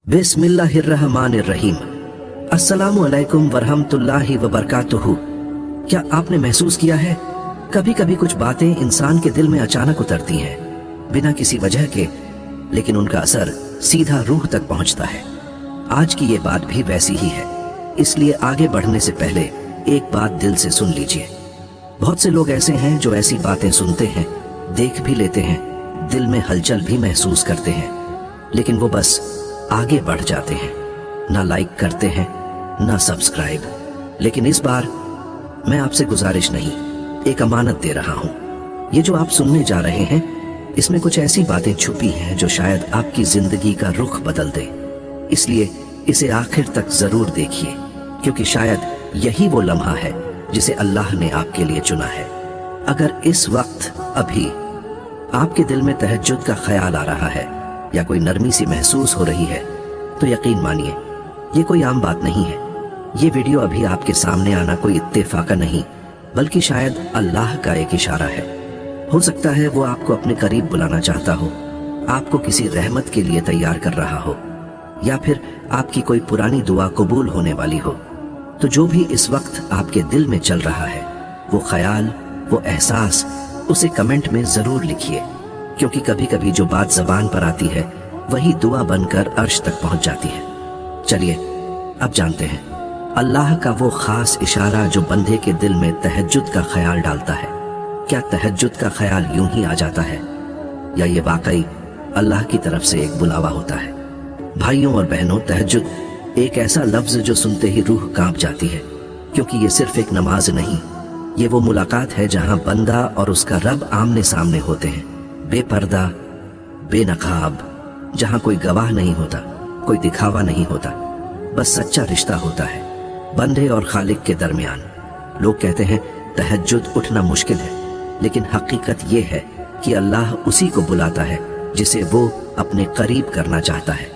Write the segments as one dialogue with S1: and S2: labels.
S1: बिस्मिल्लाहिर्रहमानिर्रहीम। अस्सलामु अलैकुम वरहमतुल्लाहि वबरकातुहू। क्या आपने महसूस किया है कभी कभी कुछ बातें इंसान के दिल में अचानक उतरती हैं बिना किसी वजह के, लेकिन उनका असर सीधा रूह तक पहुंचता है। आज की ये बात भी वैसी ही है, इसलिए आगे बढ़ने से पहले एक बात दिल से सुन लीजिए। बहुत से लोग ऐसे हैं जो ऐसी बातें सुनते हैं, देख भी लेते हैं, दिल में हलचल भी महसूस करते हैं, लेकिन वो बस आगे बढ़ जाते हैं, ना लाइक करते हैं ना सब्सक्राइब। लेकिन इस बार मैं आपसे गुजारिश नहीं, एक अमानत दे रहा हूं। ये जो आप सुनने जा रहे हैं, इसमें कुछ ऐसी बातें छुपी हैं जो शायद आपकी जिंदगी का रुख बदल दे। इसलिए इसे आखिर तक जरूर देखिए, क्योंकि शायद यही वो लम्हा है जिसे अल्लाह ने आपके लिए चुना है। अगर इस वक्त अभी आपके दिल में तहज्जुद का ख्याल आ रहा है या कोई नरमी सी महसूस हो रही है, तो यकीन मानिए ये कोई आम बात नहीं है। ये वीडियो अभी आपके सामने आना कोई इत्तेफाका नहीं, बल्कि शायद अल्लाह का एक इशारा है। हो सकता है वो आपको अपने करीब बुलाना चाहता हो, आपको किसी रहमत के लिए तैयार कर रहा हो, या फिर आपकी कोई पुरानी दुआ कबूल होने वाली हो। तो जो भी इस वक्त आपके दिल में चल रहा है, वो ख्याल, वो एहसास, उसे कमेंट में जरूर लिखिए, क्योंकि कभी कभी जो बात जबान पर आती है वही दुआ बनकर अर्श तक पहुंच जाती है। चलिए अब जानते हैं अल्लाह का वो खास इशारा जो बंदे के दिल में तहज्जुद का ख्याल डालता है। क्या तहज्जुद का ख्याल यूं ही आ जाता है, या ये वाकई अल्लाह की तरफ से एक बुलावा होता है? भाइयों और बहनों, तहज्जुद एक ऐसा लफ्ज जो सुनते ही रूह कांप जाती है, क्योंकि ये सिर्फ एक नमाज नहीं, ये वो मुलाकात है जहां बंदा और उसका रब आमने सामने होते हैं, बेपर्दा, बेनकाब, जहां कोई गवाह नहीं होता, कोई दिखावा नहीं होता, बस सच्चा रिश्ता होता है बंदे और खालिक के दरमियान। लोग कहते हैं तहज्जुद उठना मुश्किल है, लेकिन हकीकत ये है कि अल्लाह उसी को बुलाता है जिसे वो अपने करीब करना चाहता है,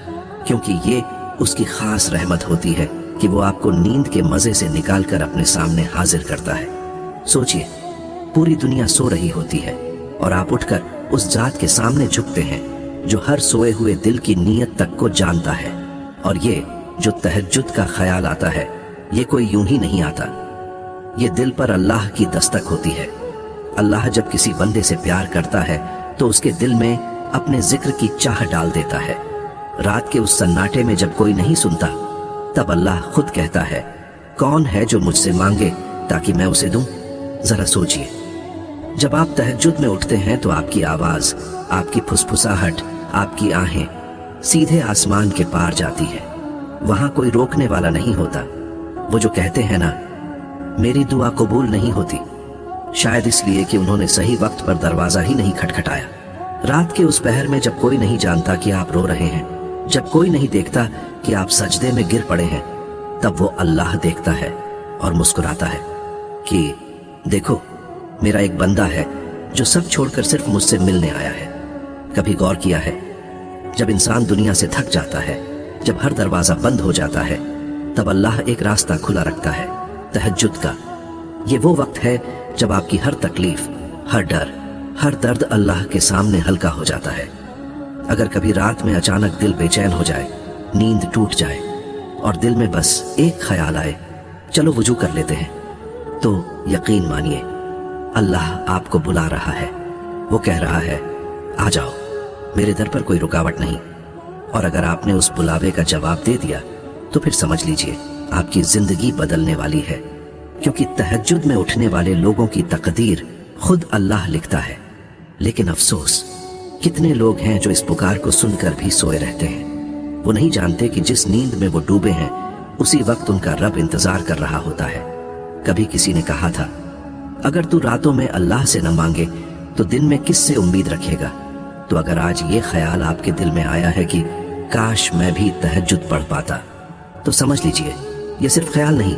S1: क्योंकि ये उसकी खास रहमत होती है कि वो आपको नींद के मजे से निकालकर अपने सामने हाजिर करता है। सोचिए, पूरी दुनिया सो रही होती है और आप उठकर उस जात के सामने झुकते हैं जो हर सोए हुए दिल की नीयत तक को जानता है। और ये जो तहज्जुद का ख्याल आता है, ये कोई यूं ही नहीं आता, ये दिल पर अल्लाह की दस्तक होती है। अल्लाह जब किसी बंदे से प्यार करता है तो उसके दिल में अपने जिक्र की चाह डाल देता है। रात के उस सन्नाटे में जब कोई नहीं सुनता, तब अल्लाह खुद कहता है, कौन है जो मुझसे मांगे ताकि मैं उसे दूं? जरा सोचिए, जब आप तहज्जुद में उठते हैं तो आपकी आवाज, आपकी फुसफुसाहट, आपकी आहें सीधे आसमान के पार जाती है। वहां कोई रोकने वाला नहीं होता। वो जो कहते हैं ना, मेरी दुआ कबूल नहीं होती, शायद इसलिए कि उन्होंने सही वक्त पर दरवाजा ही नहीं खटखटाया। रात के उस पहर में जब कोई नहीं जानता कि आप रो रहे हैं, जब कोई नहीं देखता कि आप सजदे में गिर पड़े हैं, तब वो अल्लाह देखता है और मुस्कुराता है कि देखो, मेरा एक बंदा है जो सब छोड़कर सिर्फ मुझसे मिलने आया है। कभी गौर किया है, जब इंसान दुनिया से थक जाता है, जब हर दरवाजा बंद हो जाता है, तब अल्लाह एक रास्ता खुला रखता है, तहज्जुद का। ये वो वक्त है जब आपकी हर तकलीफ, हर डर, हर दर्द अल्लाह के सामने हल्का हो जाता है। अगर कभी रात में अचानक दिल बेचैन हो जाए, नींद टूट जाए और दिल में बस एक ख्याल आए, चलो वुजू कर लेते हैं, तो यकीन मानिए अल्लाह आपको बुला रहा है। वो कह रहा है, आ जाओ, मेरे दर पर कोई रुकावट नहीं। और अगर आपने उस बुलावे का जवाब दे दिया, तो फिर समझ लीजिए आपकी जिंदगी बदलने वाली है, क्योंकि तहज्जुद में उठने वाले लोगों की तकदीर खुद अल्लाह लिखता है। लेकिन अफसोस, कितने लोग हैं जो इस पुकार को सुनकर भी सोए रहते हैं। वो नहीं जानते कि जिस नींद में वो डूबे हैं, उसी वक्त उनका रब इंतजार कर रहा होता है। कभी किसी ने कहा था, अगर तू रातों में अल्लाह से न मांगे तो दिन में किससे उम्मीद रखेगा? तो अगर आज ये ख्याल आपके दिल में आया है कि काश मैं भी तहज्जुद पढ़ पाता, तो समझ लीजिए ये सिर्फ ख्याल नहीं,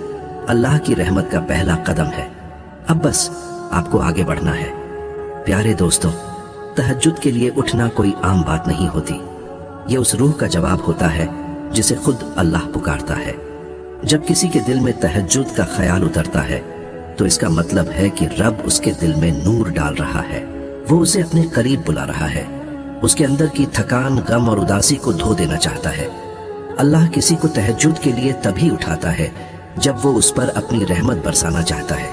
S1: अल्लाह की रहमत का पहला कदम है। अब बस आपको आगे बढ़ना है। प्यारे दोस्तों, तहज्जुद के लिए उठना कोई आम बात नहीं होती। ये उस रूह का जवाब होता है जिसे खुद अल्लाह पुकारता है। जब किसी के दिल में तहज्जुद का ख्याल उतरता है, तो इसका मतलब है कि रब उसके दिल में नूर डाल रहा है। वो उसे अपने करीब बुला रहा है, उसके अंदर की थकान, गम और उदासी को धो देना चाहता है। अल्लाह किसी को तहज्जुद के लिए तभी उठाता है जब वो उस पर अपनी रहमत बरसाना चाहता है।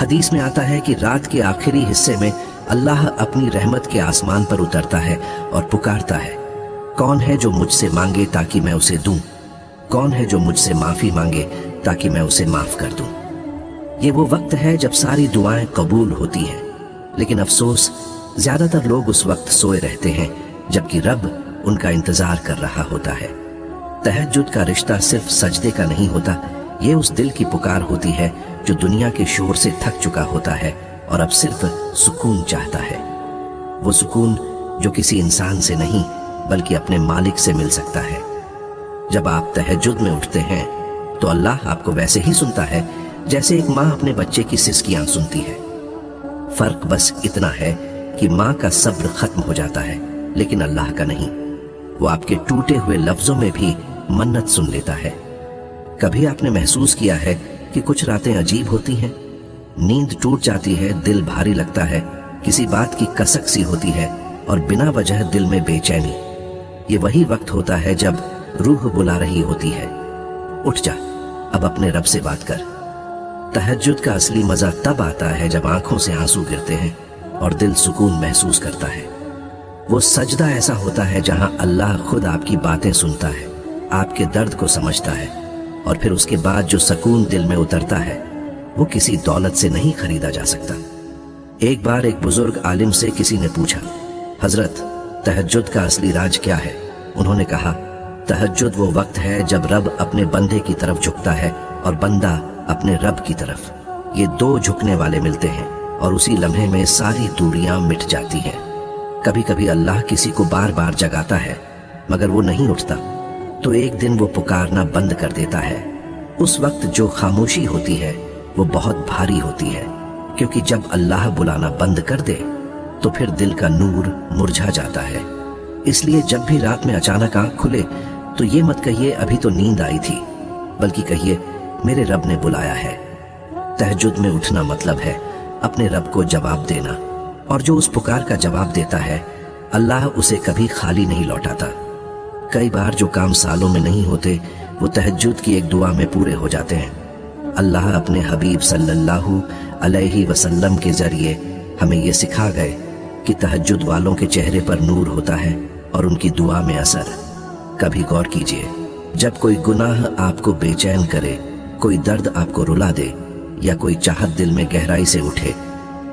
S1: हदीस में आता है कि रात के आखिरी हिस्से में अल्लाह अपनी रहमत के आसमान पर उतरता है और पुकारता है, कौन है जो मुझसे मांगे ताकि मैं उसे दूं? कौन है जो मुझसे माफी मांगे ताकि मैं उसे माफ कर दूं? ये वो वक्त है जब सारी दुआएं कबूल होती हैं, लेकिन अफसोस ज्यादातर लोग उस वक्त सोए रहते हैं जबकि रब उनका इंतजार कर रहा होता है। तहज्जुद का रिश्ता सिर्फ सजदे का नहीं होता, ये उस दिल की पुकार होती है जो दुनिया के शोर से थक चुका होता है और अब सिर्फ सुकून चाहता है। वो सुकून जो किसी इंसान से नहीं बल्कि अपने मालिक से मिल सकता है। जब आप तहज्जुद में उठते हैं तो अल्लाह आपको वैसे ही सुनता है जैसे एक माँ अपने बच्चे की सिसकियां सुनती है। फर्क बस इतना है कि माँ का सब्र खत्म हो जाता है लेकिन अल्लाह का नहीं। वो आपके टूटे हुए लफ्जों में भी मन्नत सुन लेता है। कभी आपने महसूस किया है कि कुछ रातें अजीब होती हैं? नींद टूट जाती है, दिल भारी लगता है, किसी बात की कसक सी होती है और बिना वजह दिल में बेचैनी। ये वही वक्त होता है जब रूह बुला रही होती है, उठ जा, अब अपने रब से बात कर। तहज्जुद का असली मजा तब आता है जब आंखों से आंसू गिरते हैं और दिल सुकून महसूस करता है। वो सजदा ऐसा होता है जहां अल्लाह खुद आपकी बातें सुनता है, आपके दर्द को समझता है और फिर उसके बाद जो सुकून दिल में उतरता है वो किसी दौलत से नहीं खरीदा जा सकता। एक बार एक बुजुर्ग आलिम से किसी ने पूछा, हजरत तहज्जुद का असली राज क्या है? उन्होंने कहा, तहज्जुद वो वक्त है जब रब अपने बंदे की तरफ झुकता है और बंदा अपने रब की तरफ। ये दो झुकने वाले मिलते हैं और उसी लम्हे में सारी दूरियां मिट जाती हैं। कभी कभी अल्लाह किसी को बार बार जगाता है मगर वो नहीं उठता, तो एक दिन वो पुकारना बंद कर देता है। उस वक्त जो खामोशी होती है वो बहुत भारी होती है, क्योंकि जब अल्लाह बुलाना बंद कर दे तो फिर दिल का नूर मुरझा जाता है। इसलिए जब भी रात में अचानक आंख खुले तो ये मत कहिए अभी तो नींद आई थी, बल्कि कहिए मेरे रब ने बुलाया है। तहज्जुद में उठना मतलब है अपने रब को जवाब देना, और जो उस पुकार का जवाब देता है अल्लाह उसे कभी खाली नहीं लौटाता। कई बार जो काम सालों में नहीं होते वो तहज्जुद की एक दुआ में पूरे हो जाते हैं। अल्लाह अपने हबीब सल्लल्लाहु अलैहि वसल्लम के जरिए हमें ये सिखा गए कि तहज्जुद वालों के चेहरे पर नूर होता है और उनकी दुआ में असर। कभी गौर कीजिए, जब कोई गुनाह आपको बेचैन करे, कोई दर्द आपको रुला दे या कोई चाहत दिल में गहराई से उठे,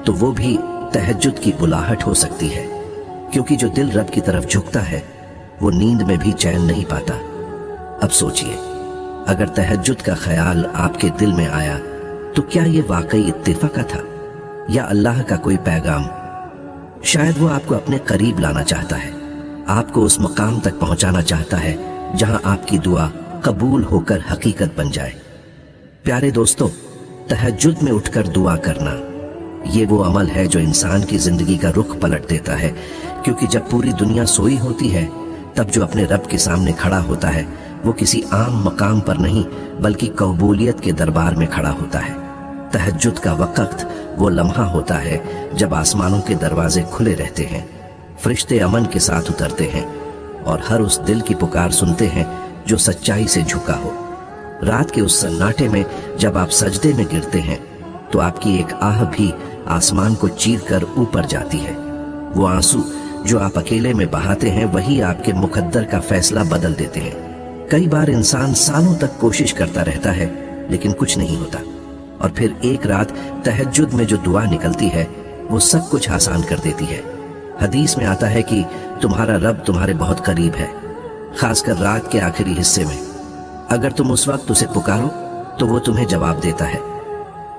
S1: तो वो भी तहज्जुद की बुलाहट हो सकती है, क्योंकि जो दिल रब की तरफ झुकता है वो नींद में भी चैन नहीं पाता। अब सोचिए, अगर तहज्जुद का ख्याल आपके दिल में आया तो क्या ये वाकई इत्तेफाक था या अल्लाह का कोई पैगाम? शायद वो आपको अपने करीब लाना चाहता है, आपको उस मकाम तक पहुंचाना चाहता है जहां आपकी दुआ कबूल होकर हकीकत बन जाए। प्यारे दोस्तों, तहज्जुद में उठकर दुआ करना ये वो अमल है जो इंसान की जिंदगी का रुख पलट देता है, क्योंकि जब पूरी दुनिया सोई होती है तब जो अपने रब के सामने खड़ा होता है वो किसी आम मकाम पर नहीं बल्कि कबूलियत के दरबार में खड़ा होता है। तहज्जुद का वक्त वो लम्हा होता है जब आसमानों के दरवाजे खुले रहते हैं, फरिश्ते अमन के साथ उतरते हैं और हर उस दिल की पुकार सुनते हैं जो सच्चाई से झुका हो। रात के उस सन्नाटे में जब आप सजदे में गिरते हैं तो आपकी एक आह भी आसमान को चीरकर ऊपर जाती है। वो आंसू जो आप अकेले में बहाते हैं वही आपके मुकद्दर का फैसला बदल देते हैं। कई बार इंसान सालों तक कोशिश करता रहता है लेकिन कुछ नहीं होता, और फिर एक रात तहज्जुद में जो दुआ निकलती है वो सब कुछ आसान कर देती है। हदीस में आता है कि तुम्हारा रब तुम्हारे बहुत करीब है, खासकर रात के आखिरी हिस्से में। अगर तुम उस वक्त उसे पुकारो तो वो तुम्हें जवाब देता है।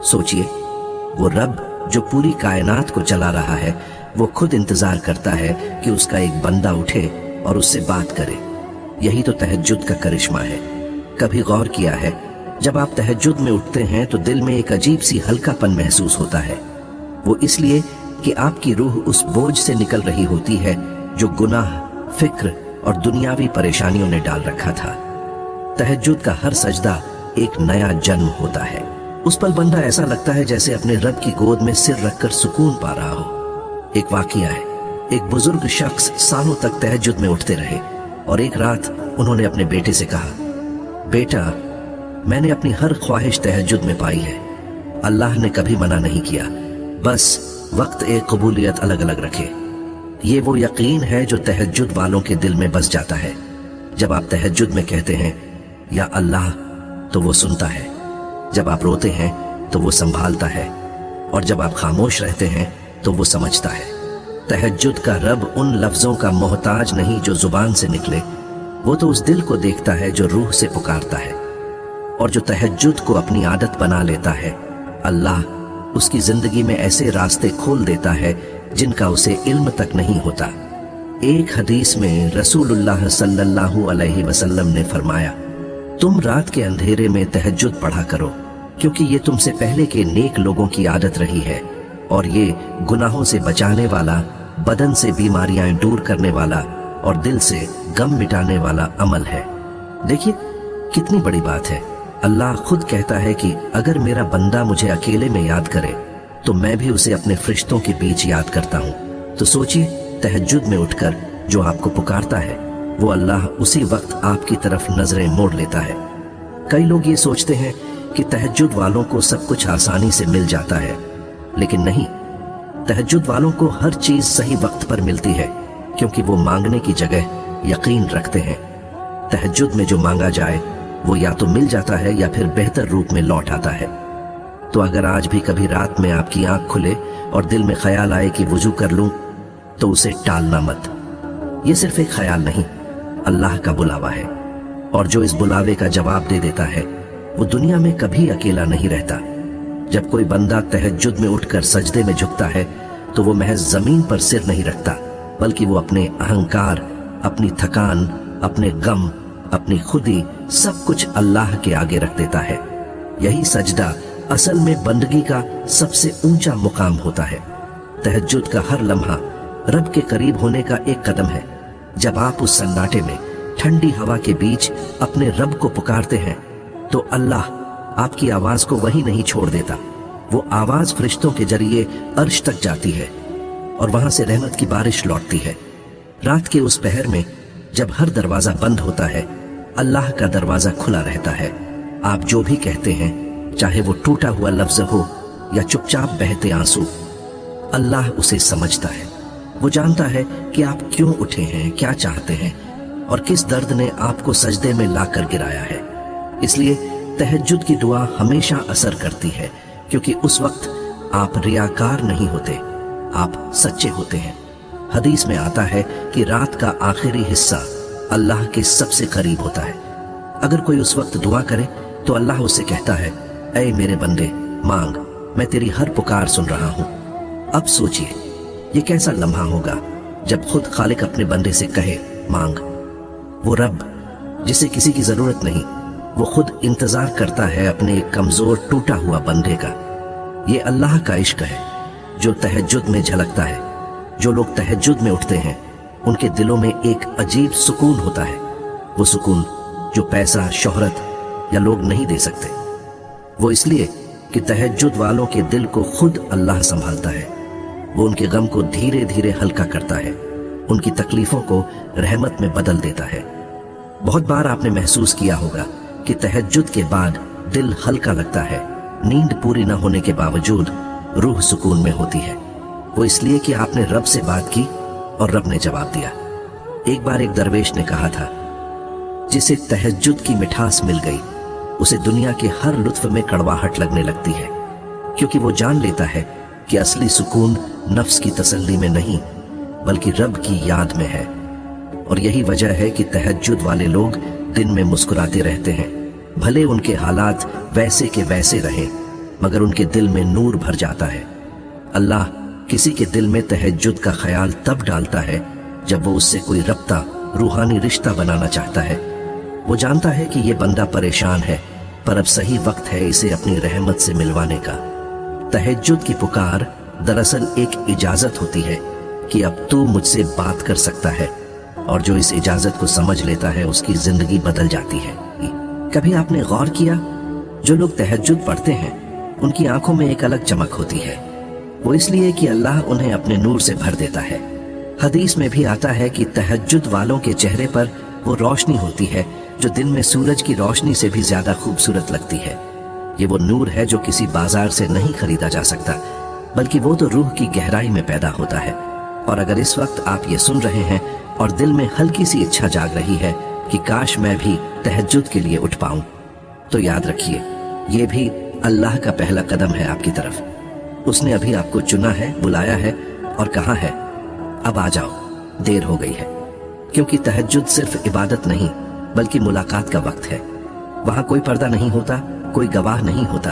S1: सोचिए, वो रब जो पूरी कायनात को चला रहा है वो खुद इंतजार करता है कि उसका एक बंदा उठे और उससे बात करे। यही तो तहज्जुद का करिश्मा है। कभी गौर किया है, जब आप तहज्जुद में उठते हैं तो दिल में एक अजीब सी हल्कापन महसूस होता है। वो इसलिए कि आपकी रूह उस बोझ से निकल रही होती है जो गुनाह, फिक्र और दुनियावी परेशानियों ने डाल रखा था। तहज्जुद का हर सजदा एक नया जन्म होता है। उस पल बंदा ऐसा लगता है जैसे अपने रब की गोद में सिर रखकर सुकून पा रहा हो। एक वाकया है, एक बुजुर्ग शख्स सालों तक तहज्जुद में उठते रहे, और एक रात उन्होंने अपने बेटे से कहा, बेटा, मैंने अपनी हर ख्वाहिश तहज्जुद में पाई है। अल्लाह ने कभी मना नहीं किया, बस वक्त एक कबूलियत अलग अलग रखे। ये वो यकीन है जो तहज्जुद वालों के दिल में बस जाता है। जब आप तहज्जुद में कहते हैं या अल्लाह, तो वो सुनता है। जब आप रोते हैं तो वो संभालता है, और जब आप खामोश रहते हैं तो वो समझता है। तहज्जुद का रब उन लफ्जों का मोहताज नहीं जो जुबान से निकले, वो तो उस दिल को देखता है जो रूह से पुकारता है। और जो तहज्जुद को अपनी आदत बना लेता है, अल्लाह उसकी जिंदगी में ऐसे रास्ते खोल देता है जिनका उसे इल्म तक नहीं होता। एक हदीस में रसूलुल्लाह सल्लल्लाहु अलैहि वसल्लम ने फरमाया, तुम रात के अंधेरे में तहज्जुद पढ़ा करो, क्योंकि ये तुमसे पहले के नेक लोगों की आदत रही है, और ये गुनाहों से बचाने वाला, बदन से बीमारियां दूर करने वाला और दिल से गम मिटाने वाला अमल है। देखिए कितनी बड़ी बात है। अल्लाह खुद कहता है कि अगर मेरा बंदा मुझे अकेले में याद करे तो मैं भी उसे अपने फरिश्तों के बीच याद करता हूँ। तो सोचिए, तहज्जुद में उठकर जो आपको पुकारता है, वो अल्लाह उसी वक्त आपकी तरफ नजरें मोड़ लेता है। कई लोग ये सोचते हैं कि तहज्जुद वालों को सब कुछ आसानी से मिल जाता है, लेकिन नहीं। तहज्जुद वालों को हर चीज सही वक्त पर मिलती है, क्योंकि वो मांगने की जगह यकीन रखते हैं। तहज्जुद में जो मांगा जाए वो या तो मिल जाता है या फिर बेहतर रूप में लौट आता है। तो अगर आज भी कभी रात में आपकी आंख खुले और दिल में ख्याल आए कि वुजू कर लूं, तो उसे टालना मत। ये सिर्फ एक ख्याल नहीं, अल्लाह का बुलावा है, और जो इस बुलावे का जवाब दे देता है वो दुनिया में कभी अकेला नहीं रहता। जब कोई बंदा तहज्जुद में उठकर सजदे में झुकता है तो वो महज जमीन पर सिर नहीं रखता, बल्कि वो अपने अहंकार, अपनी थकान, अपने गम, अपनी खुदी, सब कुछ अल्लाह के आगे रख देता है। यही सजदा असल में बंदगी का सबसे ऊंचा मुकाम होता है। तहज्जुद का हर लम्हा रब के करीब होने का एक कदम है। जब आप उस सन्नाटे में ठंडी हवा के बीच अपने रब को पुकारते हैं तो अल्लाह आपकी आवाज को वहीं नहीं छोड़ देता। वो आवाज फरिश्तों के जरिए अर्श तक जाती है और वहां से रहमत की बारिश लौटती है। रात के उस पहर में जब हर दरवाजा बंद होता है, अल्लाह का दरवाजा खुला रहता है। आप जो भी कहते हैं, चाहे वो टूटा हुआ लफ्ज हो या चुपचाप बहते आंसू, अल्लाह उसे समझता है। वो जानता है कि आप क्यों उठे हैं, क्या चाहते हैं और किस दर्द ने आपको सजदे में लाकर गिराया है। इसलिए तहज्जुद की दुआ हमेशा असर करती है, क्योंकि उस वक्त आप रियाकार नहीं होते, आप सच्चे होते हैं। हदीस में आता है कि रात का आखिरी हिस्सा अल्लाह के सबसे करीब होता है। अगर कोई उस वक्त दुआ करे तो अल्लाह उससे कहता है, ऐ मेरे बंदे, मांग, मैं तेरी हर पुकार सुन रहा हूं। अब सोचिए, ये कैसा लम्हा होगा जब खुद खालिक अपने बंदे से कहे, मांग। वो रब जिसे किसी की जरूरत नहीं, वो खुद इंतजार करता है अपने एक कमजोर टूटा हुआ बंदे का। ये अल्लाह का इश्क है जो तहज्जुद में झलकता है। जो लोग तहज्जुद में उठते हैं, उनके दिलों में एक अजीब सुकून होता है। वो सुकून जो पैसा, शोहरत या लोग नहीं दे सकते। वो इसलिए कि तहज्जुद वालों के दिल को खुद अल्लाह संभालता है। वो उनके गम को धीरे धीरे हल्का करता है, उनकी तकलीफों को रहमत में बदल देता है। बहुत बार आपने महसूस किया होगा कि तहज्जुद के बाद दिल हल्का लगता है। नींद पूरी न होने के बावजूद रूह सुकून में होती है। वो इसलिए कि आपने रब से बात की और रब ने जवाब दिया। एक बार एक दरवेश ने कहा था, जिसे तहज्जुद की मिठास मिल गई, उसे दुनिया के हर लुत्फ में कड़वाहट लगने लगती है, क्योंकि वो जान लेता है कि असली सुकून नफ्स की तसल्ली में नहीं, बल्कि रब की याद में है। और यही वजह है कि तहज्जुद वाले लोग दिन में मुस्कुराते रहते हैं। भले उनके हालात वैसे के वैसे रहें, मगर उनके दिल में नूर भर जाता है। अल्लाह किसी के दिल में तहज्जुद का ख्याल तब डालता है जब वो उससे कोई रब्ता, रूहानी रिश्ता बनाना चाहता है। वो जानता है कि ये बंदा परेशान है, पर अब सही वक्त है इसे अपनी रहमत से मिलवाने का। तहज्जुद की पुकार दरअसल एक इजाजत होती है कि अब तू मुझसे बात कर सकता है, और जो इस इजाजत को समझ लेता है उसकी जिंदगी बदल जाती है। कभी आपने गौर किया, जो लोग तहज्जुद पढ़ते हैं उनकी आंखों में एक अलग चमक होती है। वो इसलिए कि अल्लाह उन्हें अपने नूर से भर देता है। हदीस में भी आता है कि तहज्जुद वालों के चेहरे पर वो रोशनी होती है जो दिन में सूरज की रोशनी से भी ज्यादा खूबसूरत लगती है। ये वो नूर है जो किसी बाजार से नहीं खरीदा जा सकता, बल्कि वो तो रूह की गहराई में पैदा होता है। और अगर इस वक्त आप ये सुन रहे हैं और दिल में हल्की सी इच्छा जाग रही है कि काश मैं भी तहज्जुद के लिए उठ पाऊं, तो याद रखिए, ये भी अल्लाह का पहला कदम है आपकी तरफ। उसने अभी आपको चुना है, बुलाया है और कहा है, अब आ जाओ, देर हो गई है। क्योंकि तहज्जुद सिर्फ इबादत नहीं, बल्कि मुलाकात का वक्त है। वहां कोई पर्दा नहीं होता, कोई गवाह नहीं होता,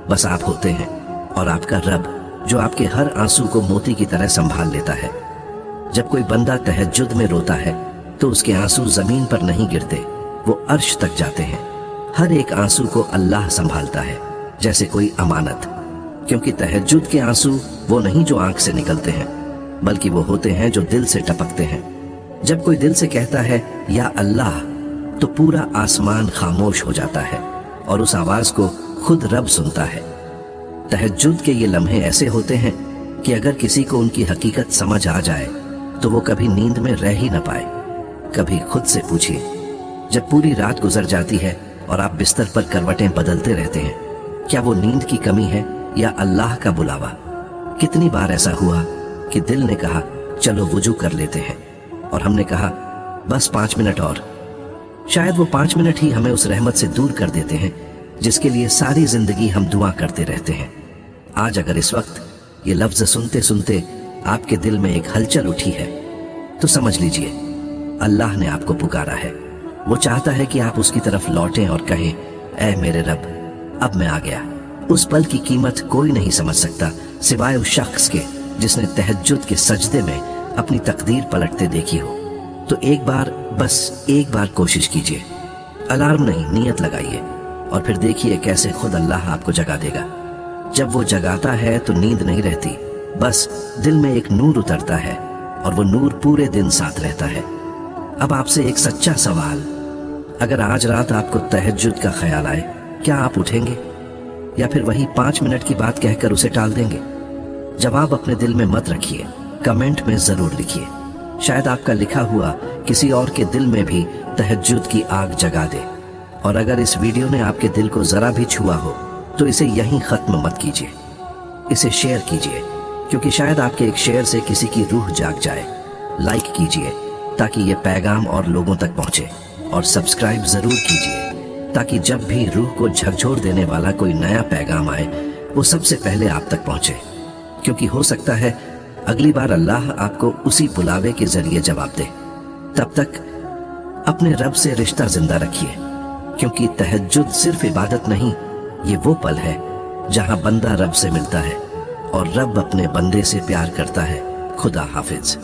S1: बस आप होते हैं और आपका रब, जो आपके हर आंसू को मोती की तरह संभाल लेता है। जब कोई बंदा तहज्जुद में रोता है तो उसके आंसू जमीन पर नहीं गिरते, वो अर्श तक जाते हैं। हर एक आंसू को अल्लाह संभालता है जैसे कोई अमानत। क्योंकि तहज्जुद के आंसू वो नहीं जो आंख से निकलते हैं, बल्कि वो होते हैं जो दिल से टपकते हैं। जब कोई दिल से कहता है या अल्लाह, तो पूरा आसमान खामोश हो जाता है और उस आवाज को खुद रब सुनता है। तहज्जुद के ये लम्हे ऐसे होते हैं कि अगर किसी को उनकी हकीकत समझ आ जाए तो वो कभी नींद में रह ही न पाए। कभी खुद से पूछिए, जब पूरी रात गुजर जाती है और आप बिस्तर पर करवटें बदलते रहते हैं, क्या वो नींद की कमी है या अल्लाह का बुलावा? कितनी बार ऐसा हुआ कि दिल ने कहा चलो वुजू कर लेते हैं, और हमने कहा बस 5 मिनट और। शायद वो 5 मिनट ही हमें उस रहमत से दूर कर देते हैं जिसके लिए सारी जिंदगी हम दुआ करते रहते हैं। आज अगर इस वक्त ये लफ्ज सुनते सुनते आपके दिल में एक हलचल उठी है, तो समझ लीजिए अल्लाह ने आपको पुकारा है। वो चाहता है कि आप उसकी तरफ लौटें और कहें, ऐ मेरे रब, अब मैं आ गया। उस पल की कीमत कोई नहीं समझ सकता सिवाय उस शख्स के जिसने तहज्जुद के सजदे में अपनी तकदीर पलटते देखी हो। तो एक बार, बस एक बार कोशिश कीजिए। अलार्म नहीं, नियत लगाइए और फिर देखिए कैसे खुद अल्लाह आपको जगा देगा। जब वो जगाता है तो नींद नहीं रहती, बस दिल में एक नूर उतरता है और वो नूर पूरे दिन साथ रहता है। अब आपसे एक सच्चा सवाल, अगर आज रात आपको तहज्जुद का ख्याल आए, क्या आप उठेंगे या फिर वही 5 मिनट की बात कहकर उसे टाल देंगे? जवाब अपने दिल में मत रखिए, कमेंट में जरूर लिखिए। शायद आपका लिखा हुआ किसी और के दिल में भी तहज्जुद की आग जगा दे। और अगर इस वीडियो ने आपके दिल को जरा भी छुआ हो तो इसे यहीं खत्म मत कीजिए, इसे शेयर कीजिए, क्योंकि शायद आपके एक शेयर से किसी की रूह जाग जाए। लाइक कीजिए ताकि ये पैगाम और लोगों तक पहुंचे, और सब्सक्राइब जरूर कीजिए ताकि जब भी रूह को झकझोर देने वाला कोई नया पैगाम आए वो सबसे पहले आप तक पहुंचे। क्योंकि हो सकता है अगली बार अल्लाह आपको उसी बुलावे के जरिए जवाब दे। तब तक अपने रब से रिश्ता जिंदा रखिए, क्योंकि तहज्जुद सिर्फ इबादत नहीं, ये वो पल है जहां बंदा रब से मिलता है और रब अपने बंदे से प्यार करता है। खुदा हाफिज।